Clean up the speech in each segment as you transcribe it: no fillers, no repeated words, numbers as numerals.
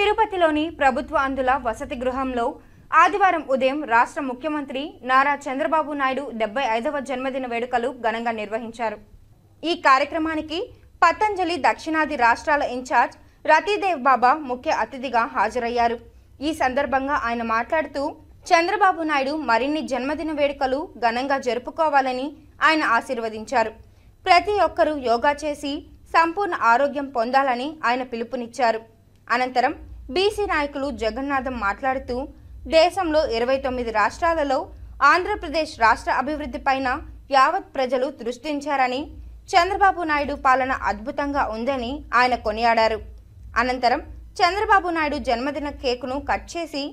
తిరుపతిలోని ప్రభుత్వ అందుల వసతి గృహంలో ఆదివారం ఉదయం రాష్ట్ర ముఖ్యమంత్రి నారా చంద్రబాబు నాయుడు 75వ జన్మదిన వేడుకలు ఘనంగా నిర్వహించారు. ఈ కార్యక్రమానికి పతంజలి దక్షిణాది రాష్ట్రాల ఇన్ఛార్జ్ రతీదేవ్ బాబా ముఖ్య అతిథిగా హాజరయ్యారు. ఈ సందర్భంగా ఆయన మాట్లాడుతూ చంద్రబాబు నాయుడు మరిన్ని జన్మదిన వేడుకలు ఘనంగా జరుపుకోవాలని ఆయన ఆశీర్వదించారు. ప్రతి ఒక్కరూ యోగా చేసి సంపూర్ణ ఆరోగ్యం పొందాలని ఆయన పిలుపునిచ్చారు. అనంతరం బీసీ నాయకులు జగన్నాథం మాట్లాడుతూ దేశంలో 29 రాష్ట్రాలలో ఆంధ్రప్రదేశ్ రాష్ట్ర అభివృద్ధిపైన యావత్ ప్రజలు దృష్టించారని, చంద్రబాబు నాయుడు పాలన అద్భుతంగా ఉందని ఆయన కొనియాడారు. అనంతరం చంద్రబాబు నాయుడు జన్మదిన కేకును కట్ చేసి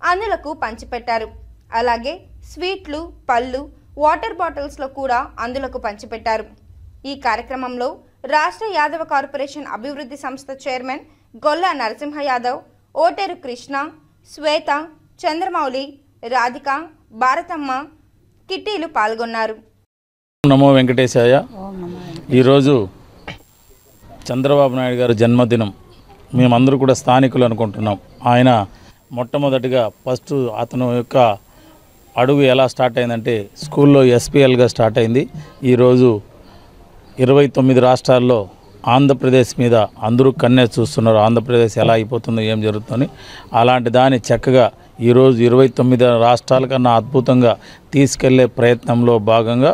అందులకు పంచిపెట్టారు. అలాగే స్వీట్లు, పళ్ళు, వాటర్ బాటిల్స్లో కూడా అందులకు పంచిపెట్టారు. ఈ కార్యక్రమంలో రాష్ట్ర యాదవ కార్పొరేషన్ అభివృద్ధి సంస్థ చైర్మన్ గొల్ల నరసింహ యాదవ్, ఓటేరు కృష్ణ, శ్వేత, చంద్రమౌళి, రాధిక, భారతమ్మ, కిట్టీలు పాల్గొన్నారు. నమో వెంకటేశాయ. ఈరోజు చంద్రబాబు నాయుడు గారి జన్మదినం. మేమందరూ కూడా స్థానికులు అనుకుంటున్నాం. ఆయన మొట్టమొదటిగా ఫస్ట్ అతను యొక్క అడుగు ఎలా స్టార్ట్ అయిందంటే స్కూల్లో ఎస్పీఎల్గా స్టార్ట్ అయింది. ఈరోజు 29 రాష్ట్రాల్లో ఆంధ్రప్రదేశ్ మీద అందరూ కన్నే చూస్తున్నారు. ఆంధ్రప్రదేశ్ ఎలా అయిపోతుందో, ఏం జరుగుతుందని. అలాంటి దాన్ని చక్కగా ఈరోజు 29 రాష్ట్రాల కన్నా అద్భుతంగా తీసుకెళ్లే ప్రయత్నంలో భాగంగా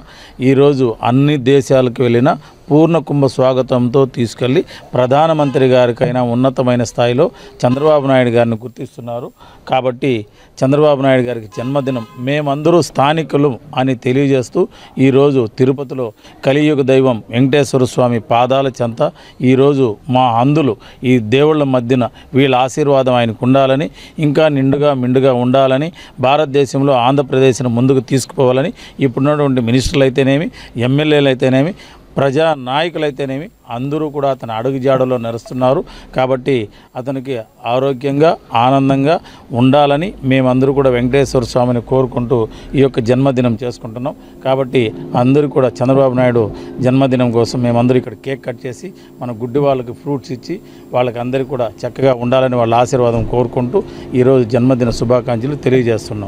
ఈరోజు అన్ని దేశాలకు వెళ్ళిన పూర్ణ కుంభ స్వాగతంతో తీసుకెళ్ళి ప్రధానమంత్రి గారికైనా ఉన్నతమైన స్థాయిలో చంద్రబాబు నాయుడు గారిని గుర్తిస్తున్నారు. కాబట్టి చంద్రబాబు నాయుడు గారికి జన్మదినం మేమందరూ స్థానికులు అని తెలియజేస్తూ ఈరోజు తిరుపతిలో కలియుగ దైవం వెంకటేశ్వర స్వామి పాదాల చెంత ఈరోజు మా అందులు ఈ దేవుళ్ళ మధ్యన వీళ్ళ ఆశీర్వాదం ఆయనకు ఉండాలని, ఇంకా నిండుగా మెండుగా ఉండాలని, భారతదేశంలో ఆంధ్రప్రదేశ్ను ముందుకు తీసుకుపోవాలని ఇప్పుడున్నటువంటి మినిస్టర్లు అయితేనేమి, ఎమ్మెల్యేలు అయితేనేమి, ప్రజా నాయకులైతేనేమి అందరూ కూడా అతని అడుగుజాడలో నడుస్తున్నారు. కాబట్టి అతనికి ఆరోగ్యంగా ఆనందంగా ఉండాలని మేమందరూ కూడా వెంకటేశ్వర స్వామిని కోరుకుంటూ ఈ యొక్క జన్మదినం చేసుకుంటున్నాం. కాబట్టి అందరూ కూడా చంద్రబాబు నాయుడు జన్మదినం కోసం మేమందరూ ఇక్కడ కేక్ కట్ చేసి మన గుడ్డి వాళ్ళకి ఫ్రూట్స్ ఇచ్చి వాళ్ళకి అందరికీ కూడా చక్కగా ఉండాలని వాళ్ళ ఆశీర్వాదం కోరుకుంటూ ఈరోజు జన్మదిన శుభాకాంక్షలు తెలియజేస్తున్నాం.